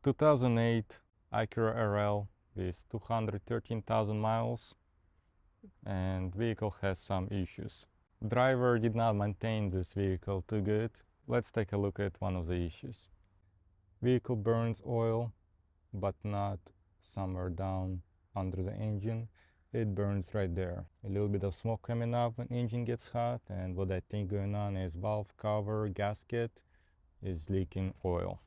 2008 Acura RL with 213,000 miles, and vehicle has some issues. Driver did not maintain this vehicle too good. Let's take a look at one of the issues. Vehicle burns oil, but not somewhere down under the engine. It burns right there. A little bit of smoke coming up when engine gets hot, and what I think going on is valve cover gasket is leaking oil.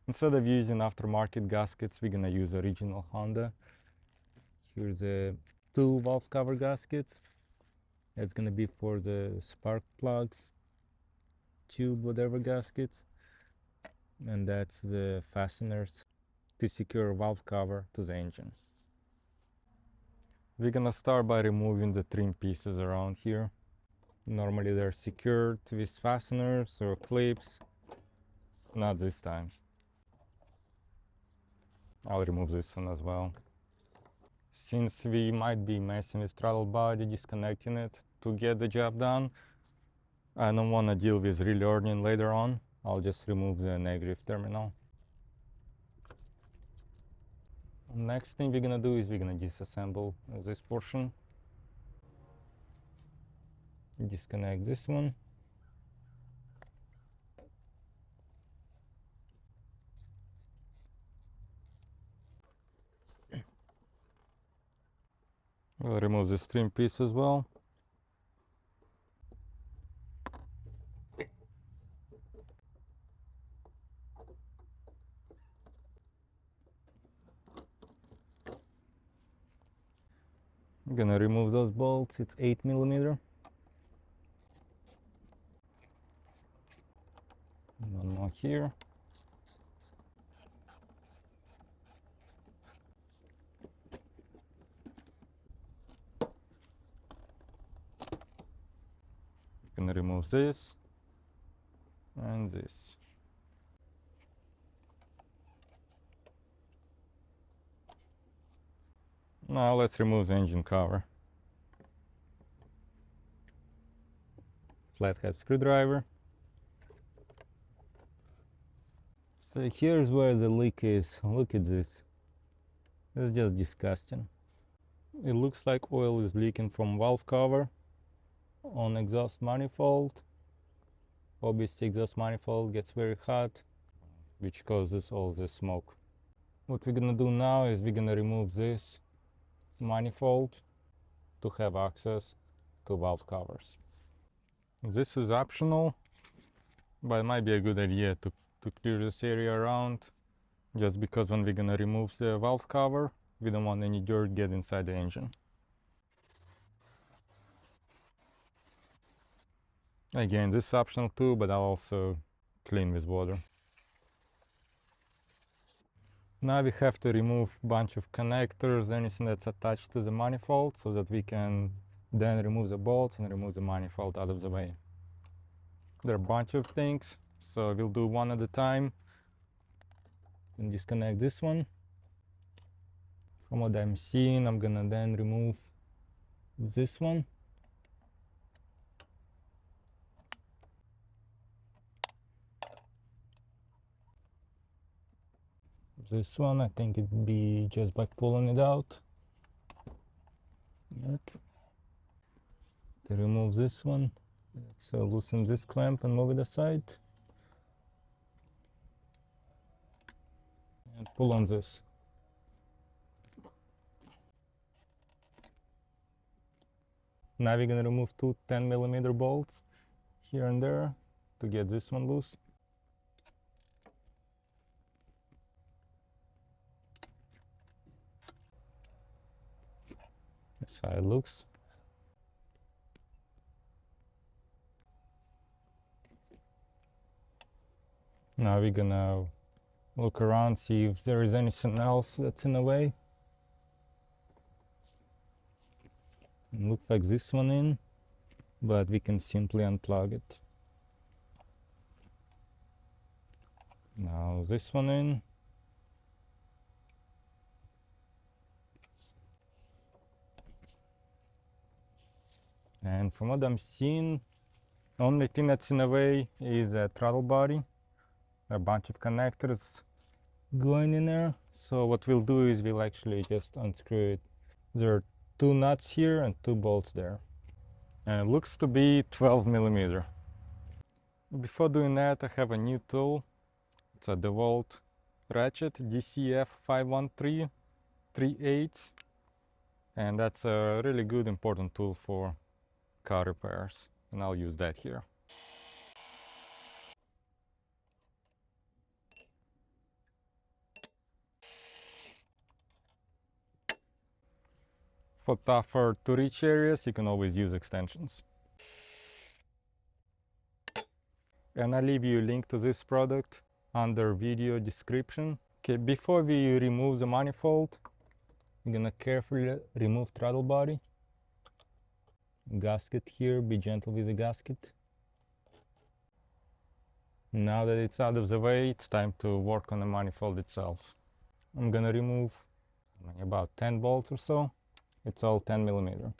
Instead of using aftermarket gaskets, we're gonna use original Honda. Here's the two valve cover gaskets. It's gonna be for the spark plugs, tube, whatever gaskets. And that's the fasteners to secure valve cover to the engine. We're gonna start by removing the trim pieces around here. Normally they're secured with fasteners or clips. Not this time. I'll remove this one as well. Since we might be messing with throttle body, disconnecting it to get the job done, I don't want to deal with relearning later on. I'll just remove the negative terminal. Next thing we're gonna do is we're gonna disassemble this portion. Disconnect this one. We'll remove this trim piece as well. I'm gonna remove those bolts. It's 8mm. One more here. Gonna remove this and this. Now let's remove the engine cover. Flathead screwdriver. So here's where the leak is. Look at this. It's just disgusting. It looks like oil is leaking from valve cover on exhaust manifold. Obviously exhaust manifold gets very hot, which causes all this smoke. What we're gonna do now is we're gonna remove this manifold to have access to valve covers. This is optional, but it might be a good idea to clear this area around, just because when we're gonna remove the valve cover, we don't want any dirt get inside the engine. Again, this is optional too, but I'll also clean with water. Now we have to remove a bunch of connectors, anything that's attached to the manifold, so that we can then remove the bolts and remove the manifold out of the way. There are a bunch of things, so we'll do one at a time. And disconnect this one. From what I'm seeing, I'm gonna then remove this one. This one, I think it'd be just by pulling it out. Yep. To remove this one, let's loosen this clamp and move it aside. And pull on this. Now we're gonna remove two 10mm bolts here and there to get this one loose. That's how it looks. Now we're gonna look around, see if there is anything else that's in the way. It looks like this one in, but we can simply unplug it. Now this one in. And from what I'm seeing, the only thing that's in the way is a throttle body. A bunch of connectors going in there. So what we'll do is we'll actually just unscrew it. There are 2 nuts here and 2 bolts there. And it looks to be 12 millimeter. Before doing that, I have a new tool. It's a DeWalt ratchet DCF 51338, and that's a really good important tool for car repairs, and I'll use that here. For tougher to reach areas, you can always use extensions. And I'll leave you a link to this product under video description. Okay, before we remove the manifold, I'm gonna carefully remove throttle body. Gasket here, be gentle with the gasket. Now that it's out of the way, it's time to work on the manifold itself. I'm gonna remove about 10 bolts or so. It's all 10 millimeter.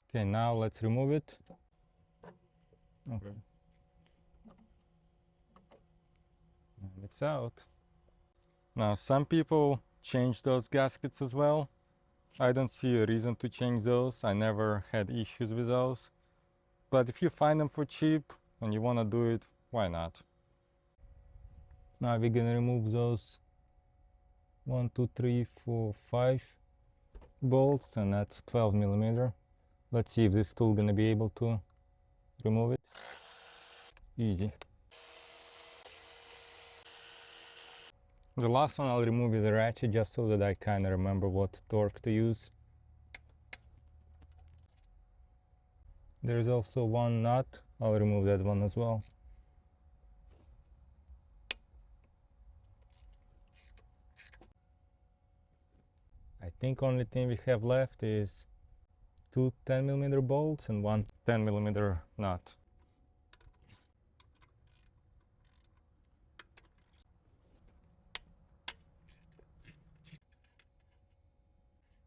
Okay, now let's remove it. Okay. And it's out. Now some people change those gaskets as well. I don't see a reason to change those. I never had issues with those. But if you find them for cheap and you want to do it, why not? Now we're gonna remove those 1, 2, 3, 4, 5 bolts, and that's 12 millimeter. Let's see if this tool gonna be able to remove it. Easy. The last one I'll remove is the ratchet, just so that I kind of remember what torque to use. There's also one nut. I'll remove that one as well. I think only thing we have left is 2 10 millimeter bolts and 1 10 millimeter nut.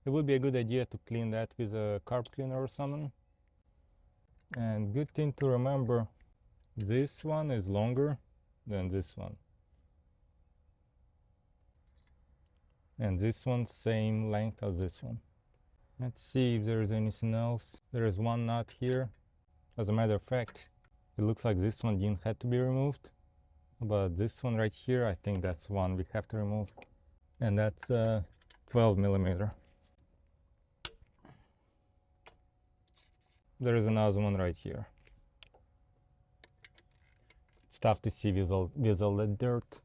It would be a good idea to clean that with a carb cleaner or something. And good thing to remember, this one is longer than this one. And this one same length as this one. Let's see if there's anything else. There is one nut here. As a matter of fact, it looks like this one didn't have to be removed. But this one right here, I think that's one we have to remove. And that's 12 millimeter. There is another one right here. It's tough to see with all that dirt.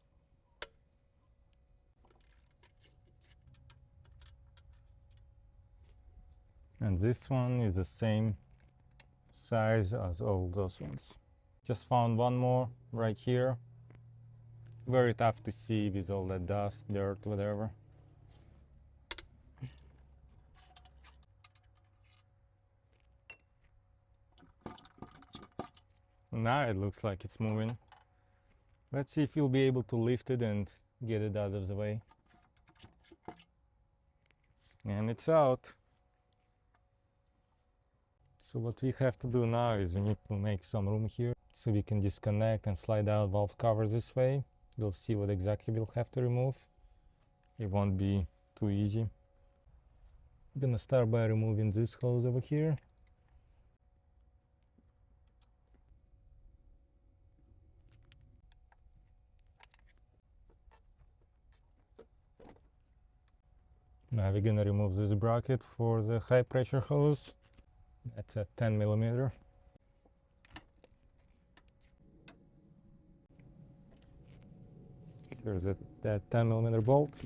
And this one is the same size as all those ones. Just found one more right here. Very tough to see with all that dust, dirt, whatever. Now it looks like it's moving. Let's see if you'll be able to lift it and get it out of the way. And it's out. So what we have to do now is we need to make some room here so we can disconnect and slide out valve covers this way. We'll see what exactly we'll have to remove. It won't be too easy. I'm gonna start by removing this hose over here. Now we're gonna remove this bracket for the high pressure hose. That's a 10 millimeter. Here's that 10 millimeter bolt.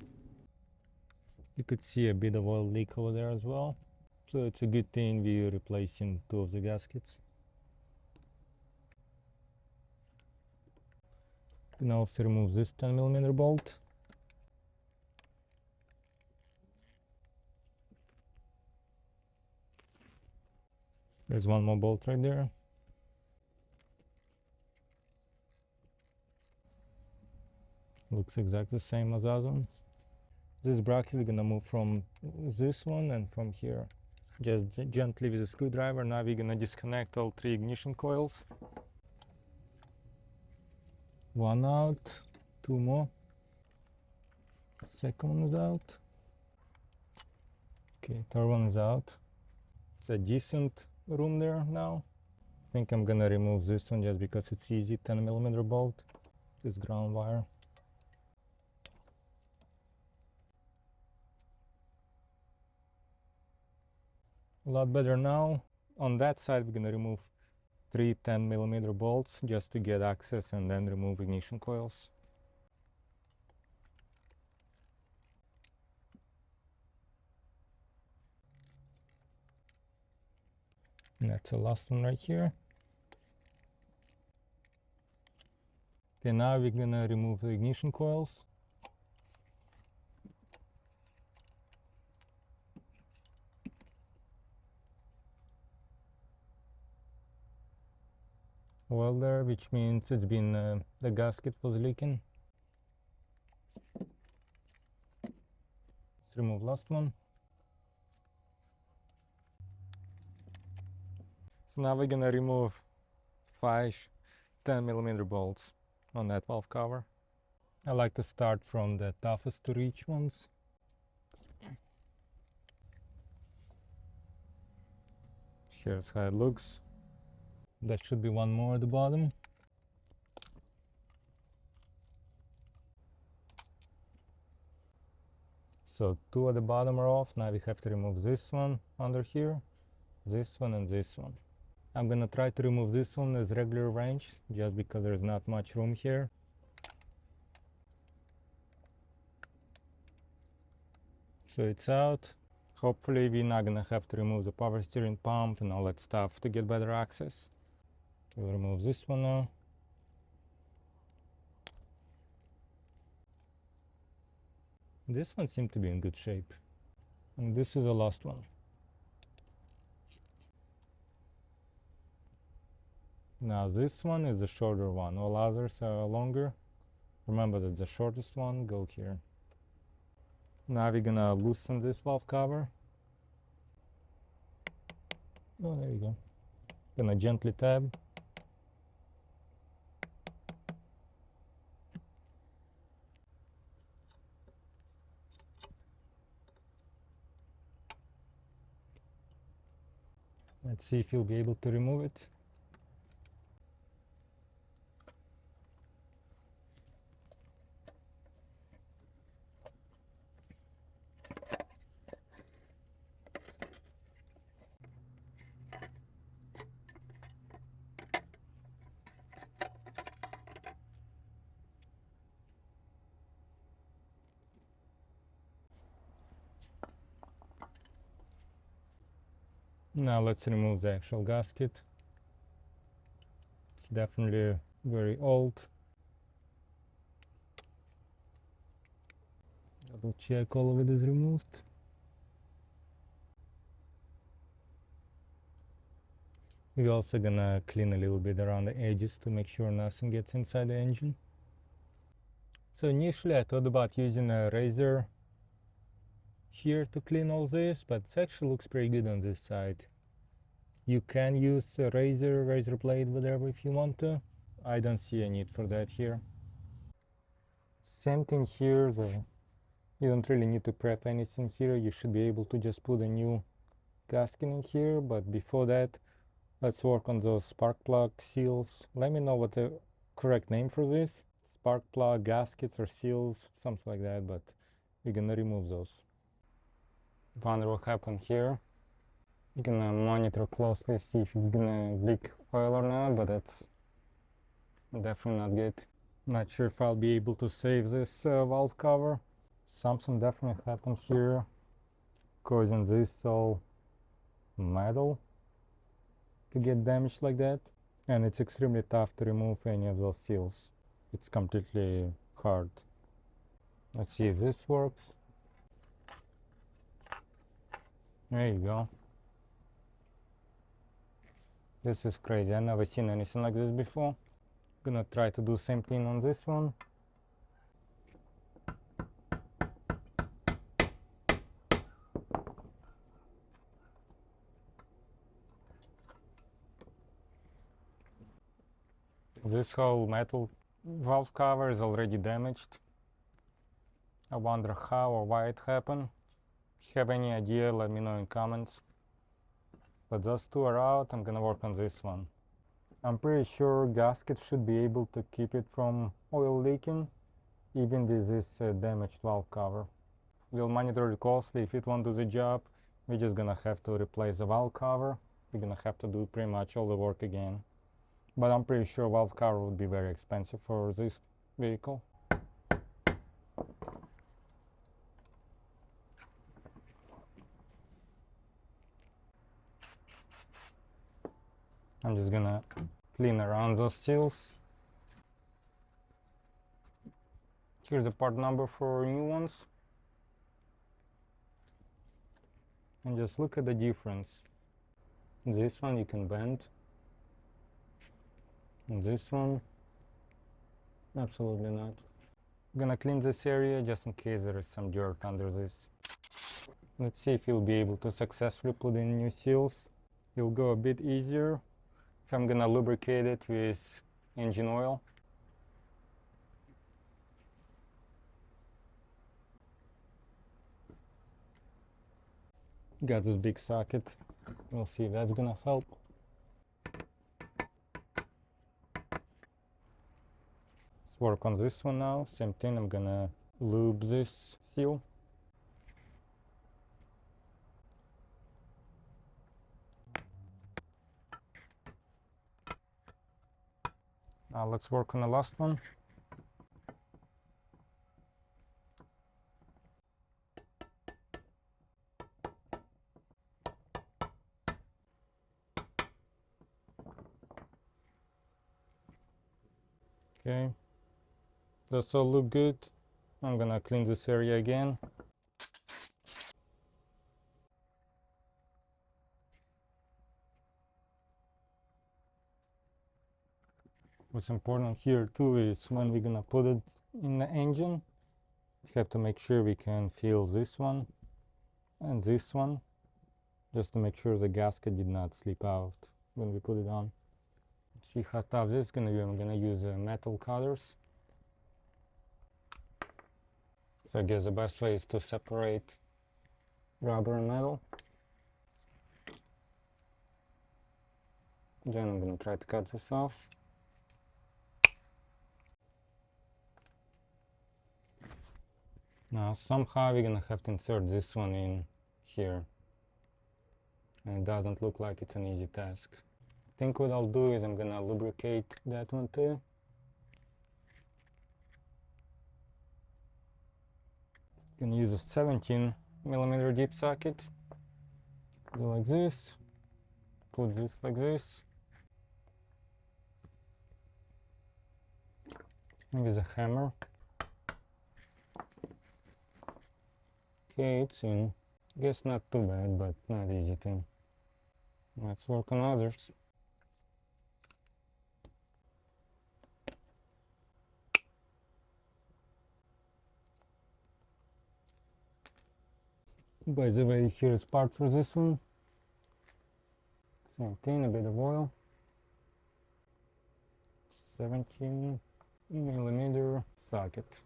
You could see a bit of oil leak over there as well. So it's a good thing we're replacing 2 of the gaskets. You can also remove this 10 millimeter bolt. There's one more bolt right there. Looks exactly the same as the other one. This bracket we're gonna move from this one and from here. just gently with a screwdriver. Now we're gonna disconnect all 3 ignition coils. One out, 2 more. Second one is out. Okay, third one is out. It's a decent room there now. I think I'm gonna remove this one just because it's easy. 10mm bolt, this ground wire. A lot better now. On that side we're gonna remove 3 10mm bolts just to get access and then remove ignition coils. And that's the last one right here. Okay, now we're gonna remove the ignition coils. Well there, which means it's been the gasket was leaking. Let's remove last one. So now we're gonna remove 5 10mm bolts on that valve cover. I like to start from the toughest to reach ones. Here's how it looks. There should be one more at the bottom. So 2 at the bottom are off. Now we have to remove this one under here, this one and this one. I'm gonna try to remove this one as regular wrench just because there's not much room here. So it's out. Hopefully we're not gonna have to remove the power steering pump and all that stuff to get better access. We'll remove this one now. This one seemed to be in good shape. And this is the last one. Now this one is the shorter one, all others are longer. Remember that the shortest one go here. Now we're gonna loosen this valve cover. Oh, there you go. Gonna gently tab. Let's see if you'll be able to remove it. Now let's remove the actual gasket. It's definitely very old. Double check all of it is removed. We're also gonna clean a little bit around the edges to make sure nothing gets inside the engine. So initially I thought about using a razor here to clean all this, but it actually looks pretty good on this side. You can use a razor blade, whatever if you want to. I don't see a need for that here. Same thing here, you don't really need to prep anything here. You should be able to just put a new gasket in here, but before that let's work on those spark plug seals. Let me know what the correct name for this. Spark plug gaskets or seals, something like that, but we're gonna remove those. Wonder what happened here. I'm gonna monitor closely, see if it's gonna leak oil or not, but that's definitely not good. Not sure if I'll be able to save this valve cover. Something definitely happened here, causing this all metal to get damaged like that. And it's extremely tough to remove any of those seals. It's completely hard. Let's see if this works. There you go. This is crazy. I've never seen anything like this before. Gonna try to do same thing on this one. This whole metal valve cover is already damaged. I wonder how or why it happened. If you have any idea, let me know in comments. But those two are out. I'm gonna work on this one. I'm pretty sure gaskets should be able to keep it from oil leaking, even with this damaged valve cover. We'll monitor it closely. If it won't do the job, we're just gonna have to replace the valve cover. We're gonna have to do pretty much all the work again. But I'm pretty sure valve cover would be very expensive for this vehicle. I'm just gonna clean around those seals. Here's the part number for new ones. And just look at the difference. This one you can bend. And this one, absolutely not. I'm gonna clean this area just in case there is some dirt under this. Let's see if you'll be able to successfully put in new seals. It'll go a bit easier if I'm gonna lubricate it with engine oil. Got this big socket. We'll see if that's gonna help. Let's work on this one now. Same thing, I'm gonna lube this seal. Now let's work on the last one. Okay, that's all look good. I'm gonna clean this area again. What's important here too is when we're gonna put it in the engine, we have to make sure we can feel this one and this one, just to make sure the gasket did not slip out when we put it on. See how tough this is gonna be. I'm gonna use metal cutters. So I guess the best way is to separate rubber and metal. Then I'm gonna try to cut this off. Now somehow we're gonna have to insert this one in here. And it doesn't look like it's an easy task. I think what I'll do is I'm gonna lubricate that one too. Gonna use a 17mm deep socket. Go like this. Put this like this. And with a hammer. Okay, it's in. Guess not too bad, but not easy thing. Let's work on others. By the way, here's part for this one. Same thing, a bit of oil. 17mm socket.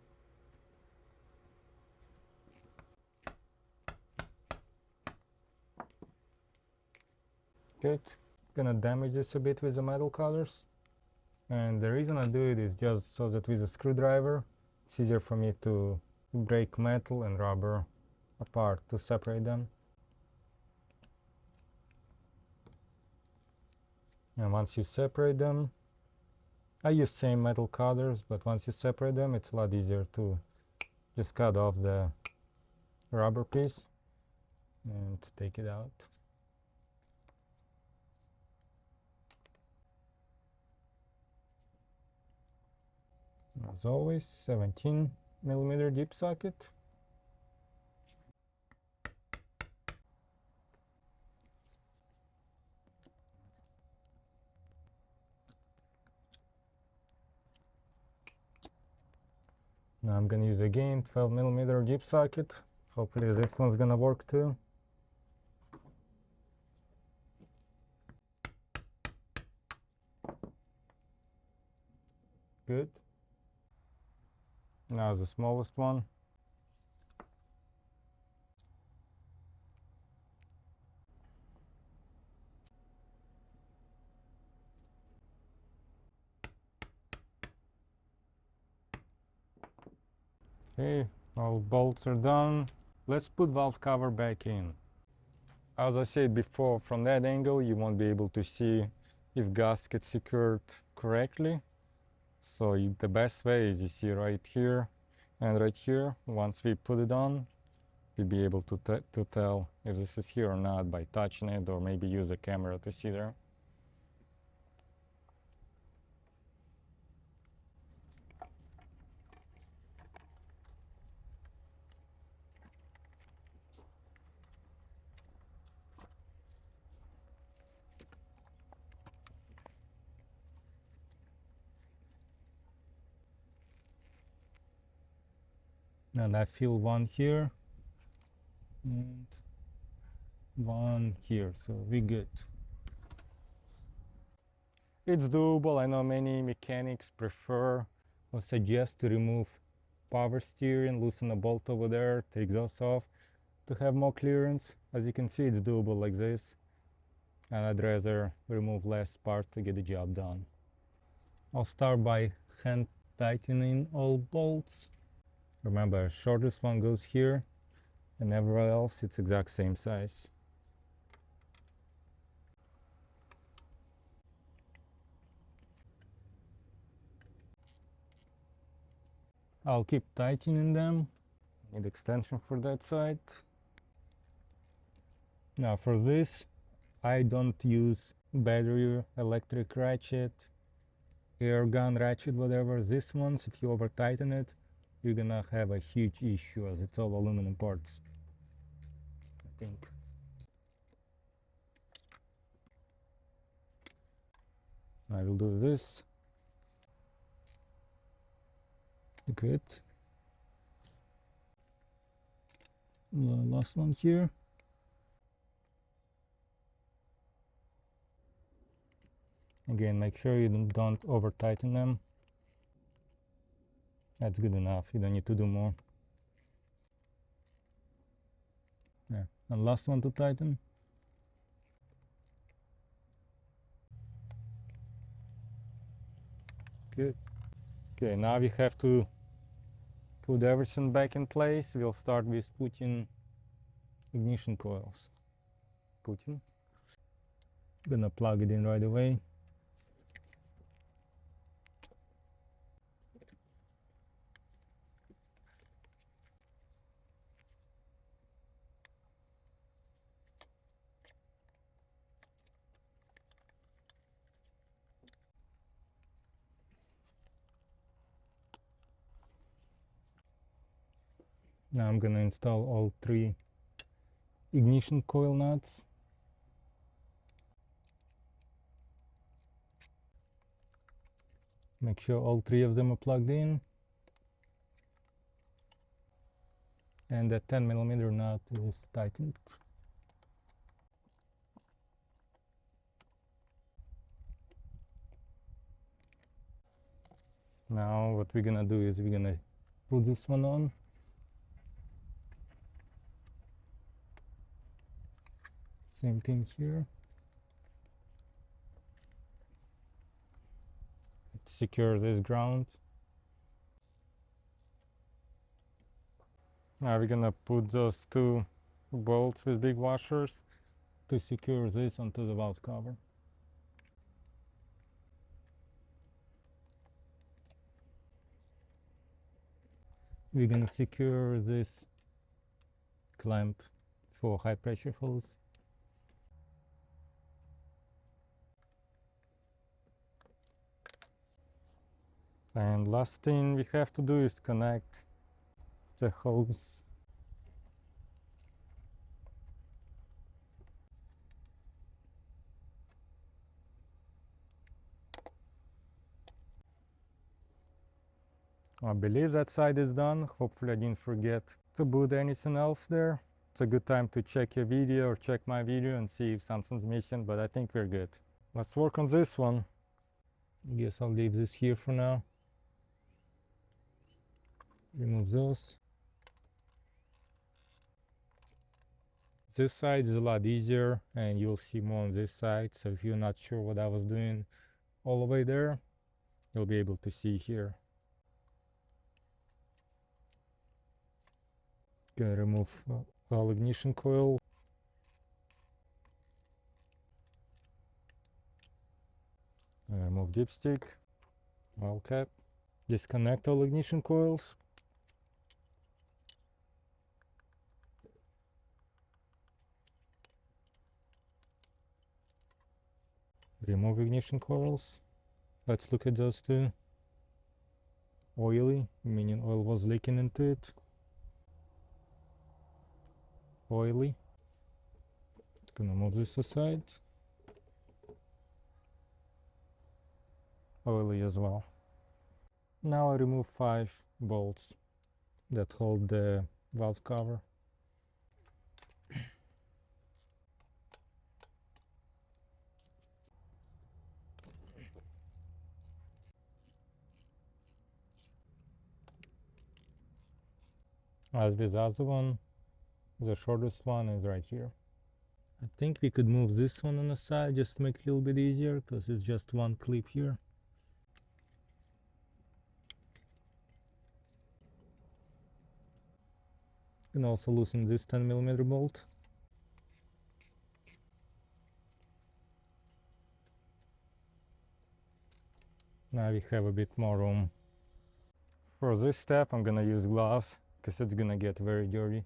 Good. Gonna damage this a bit with the metal cutters. And the reason I do it is just so that with a screwdriver, it's easier for me to break metal and rubber apart to separate them. And once you separate them, I use same metal cutters, but once you separate them, it's a lot easier to just cut off the rubber piece and take it out. As always, 17mm deep socket. Now I'm gonna use again 12mm deep socket. Hopefully this one's gonna work too. Good. Now the smallest one. Okay, all bolts are done. Let's put valve cover back in. As I said before, from that angle you won't be able to see if gasket's secured correctly. So the best way is you see right here and right here. Once we put it on, you'll be able to tell if this is here or not by touching it, or maybe use a camera to see there. And I feel one here and one here, so we good. It's doable. I know many mechanics prefer or suggest to remove power steering, loosen a bolt over there, take those off to have more clearance. As you can see, it's doable like this, and I'd rather remove less parts to get the job done. I'll start by hand tightening all bolts. Remember, shortest one goes here, and everywhere else it's exact same size. I'll keep tightening them. Need extension for that side. Now for this, I don't use battery, electric ratchet, air gun ratchet, whatever. This ones, if you over tighten it, you're gonna have a huge issue as it's all aluminum parts, I think. I will do this. Good. The last one here. Again, make sure you don't over tighten them. That's good enough. You don't need to do more. Yeah. And last one to tighten. Good. Okay, now we have to put everything back in place. We'll start with putting ignition coils. Gonna plug it in right away. Now I'm gonna install all 3 ignition coil nuts. Make sure all 3 of them are plugged in. And the 10mm nut is tightened. Now what we're gonna do is we're gonna put this one on. Same thing here. Secure this ground. Now we're gonna put those 2 bolts with big washers to secure this onto the valve cover. We're gonna secure this clamp for high pressure hose. And last thing we have to do is connect the hose. I believe that side is done. Hopefully I didn't forget to put anything else there. It's a good time to check your video or check my video and see if something's missing, but I think we're good. Let's work on this one. I guess I'll leave this here for now. Remove those. This side is a lot easier, and you'll see more on this side. So if you're not sure what I was doing all the way there, you'll be able to see here. Gonna remove all ignition coil. Remove dipstick, oil cap. Disconnect all ignition coils. Remove ignition coils. Let's look at those two. Oily, meaning oil was leaking into it. Oily. Gonna move this aside. Oily as well. Now I remove 5 bolts that hold the valve cover. As with the other one, the shortest one is right here. I think we could move this one on the side just to make it a little bit easier, because it's just one clip here. You can also loosen this 10mm bolt. Now we have a bit more room. For this step I'm gonna use gloves, because it's gonna get very dirty.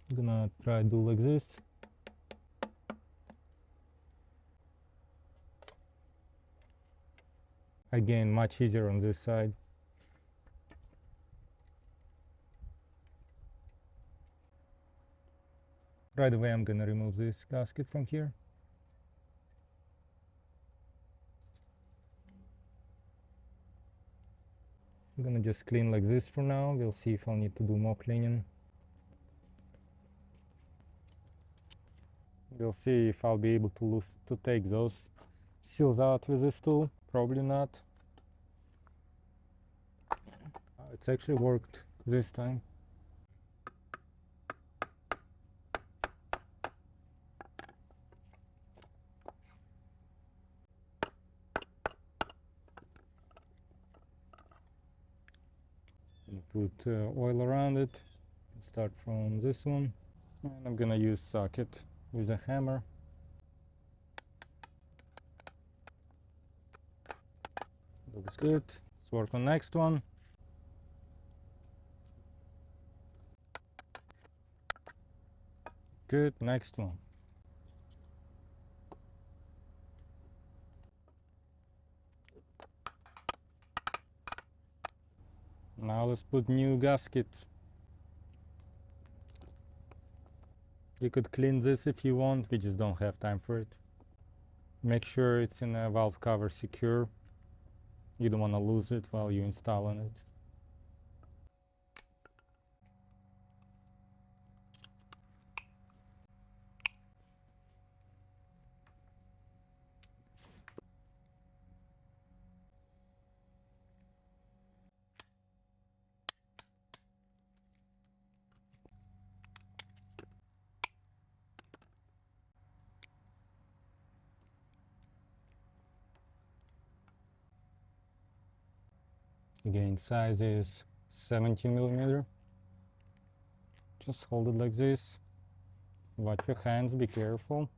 I'm gonna try to do like this. Again, much easier on this side. Right away I'm gonna remove this gasket from here. I'm gonna just clean like this for now. We'll see if I'll need to do more cleaning. We'll see if I'll be able to take those seals out with this tool. Probably not. It's actually worked this time. Put oil around it. Start from this one, and I'm gonna use socket with a hammer. Looks good. Let's work on next one. Good, next one. Now let's put new gasket. You could clean this if you want, we just don't have time for it. Make sure it's in a valve cover secure. You don't want to lose it while you're installing it. Again, size is 17mm. Just hold it like this. Watch your hands, be careful.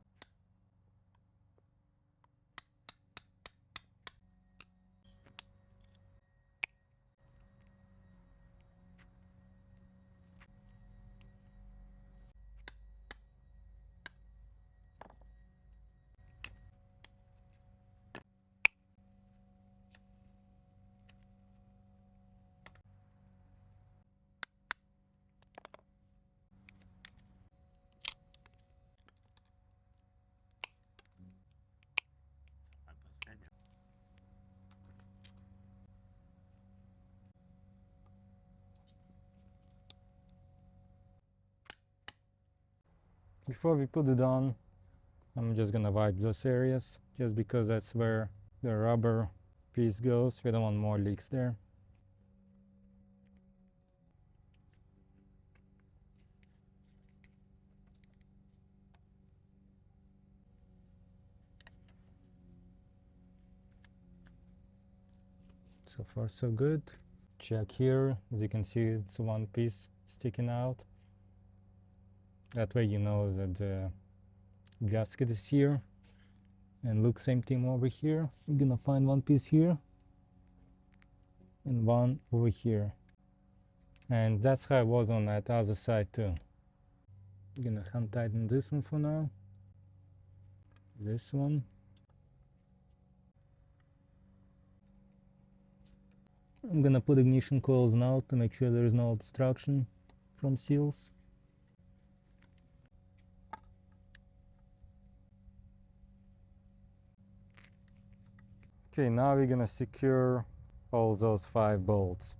Before we put it on, I'm just gonna wipe those areas, just because that's where the rubber piece goes. We don't want more leaks there. So far so good. Check here, as you can see it's one piece sticking out. That way you know that the gasket is here. And look, same thing over here. You're gonna find one piece here and one over here. And that's how it was on that other side too. I'm gonna hand tighten this one for now. This one. I'm gonna put ignition coils now to make sure there is no obstruction from seals. Okay, now we're gonna secure all those 5 bolts.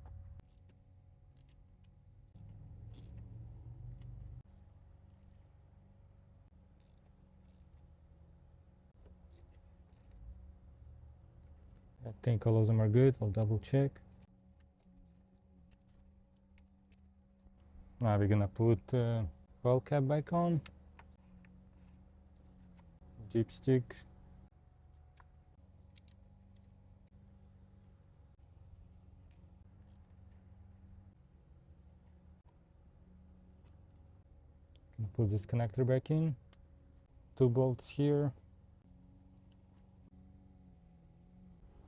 I think all of them are good. I'll double check. Now we're gonna put oil cap back on. Dipstick. Gonna put this connector back in. 2 bolts here.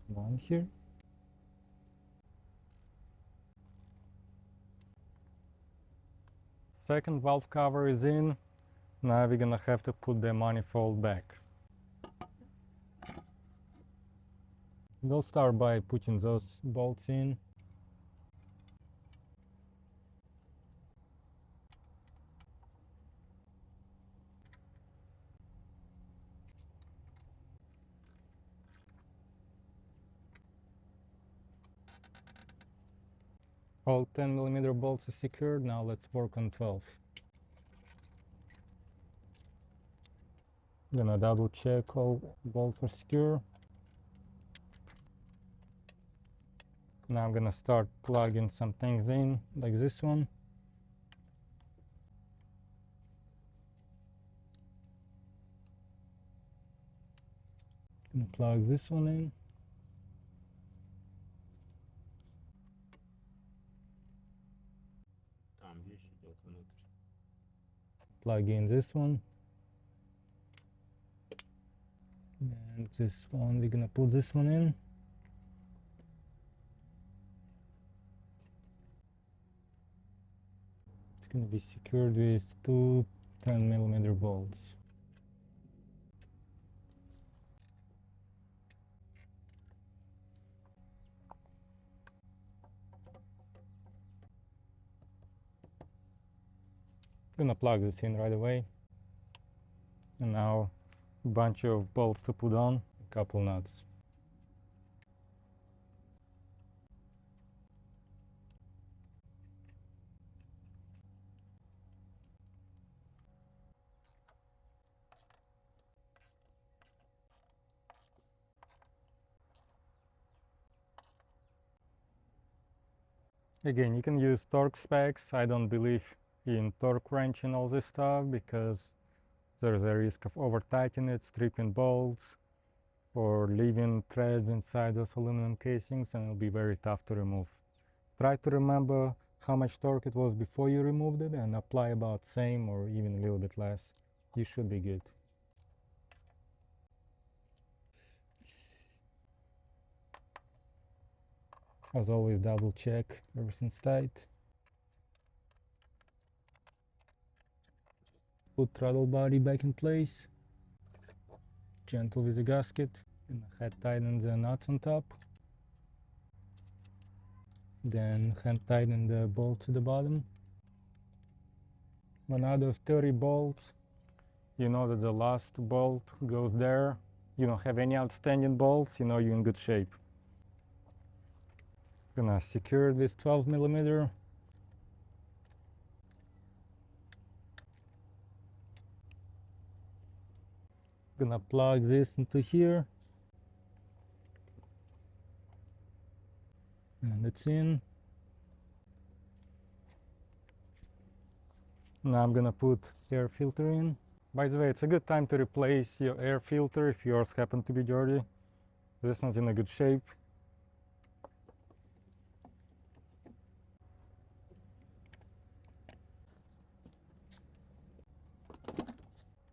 1 here. Second valve cover is in. Now we're gonna have to put the manifold back. We'll start by putting those bolts in. All 10mm bolts are secured. Now let's work on 12. Gonna double check all bolts are secure. Now I'm gonna start plugging some things in, like this one. Gonna plug this one in. Plug in this one. And this one, we're gonna put this one in. It's gonna be secured with 2 10mm bolts. Gonna plug this in right away. And now a bunch of bolts to put on, a couple nuts. Again, you can use torque specs. I don't believe in torque wrench and all this stuff because there's a risk of over tightening it, stripping bolts, or leaving threads inside those aluminum casings, and it'll be very tough to remove. Try to remember how much torque it was before you removed it and apply about same or even a little bit less. You should be good. As always, double check everything's tight. Put throttle body back in place. Gentle with the gasket. Gonna hand tighten the nuts on top. Then hand tighten the bolt to the bottom. When out of 30 bolts, you know that the last bolt goes there. You don't have any outstanding bolts, you know you're in good shape. Gonna secure this 12mm. Gonna plug this into here. And it's in. Now I'm gonna put air filter in. By the way, it's a good time to replace your air filter if yours happen to be dirty. This one's in a good shape.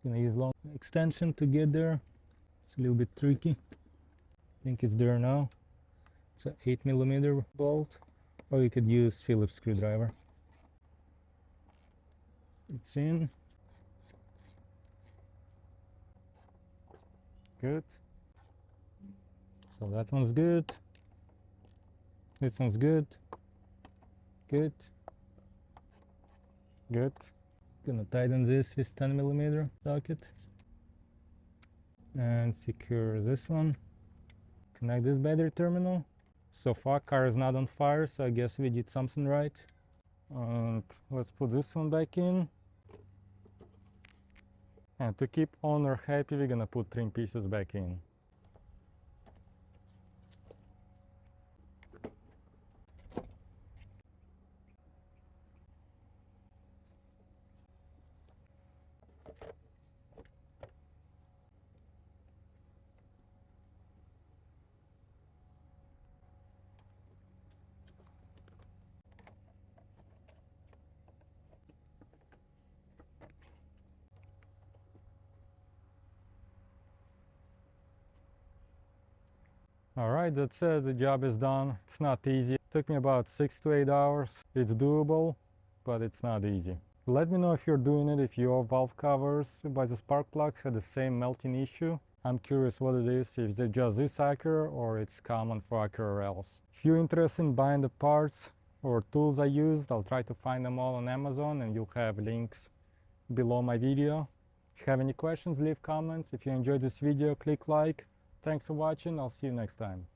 Gonna use long extension to get there. It's a little bit tricky. I think it's there now. It's an 8mm bolt, or you could use Phillips screwdriver. It's in. Good. So that one's good. This one's good. Good. Good. Gonna tighten this with 10mm socket and secure this one. Connect this battery terminal. So far car is not on fire, so I guess we did something right. And let's put this one back in. And to keep owner happy, we're gonna put trim pieces back in. Alright, that's it, the job is done. It's not easy. It took me about 6 to 8 hours. It's doable, but it's not easy. Let me know if you're doing it, if your valve covers by the spark plugs had the same melting issue. I'm curious what it is, if it's just this Acura or it's common for Acura RLs. If you're interested in buying the parts or tools I used, I'll try to find them all on Amazon, and you'll have links below my video. If you have any questions, leave comments. If you enjoyed this video, click like. Thanks for watching. I'll see you next time.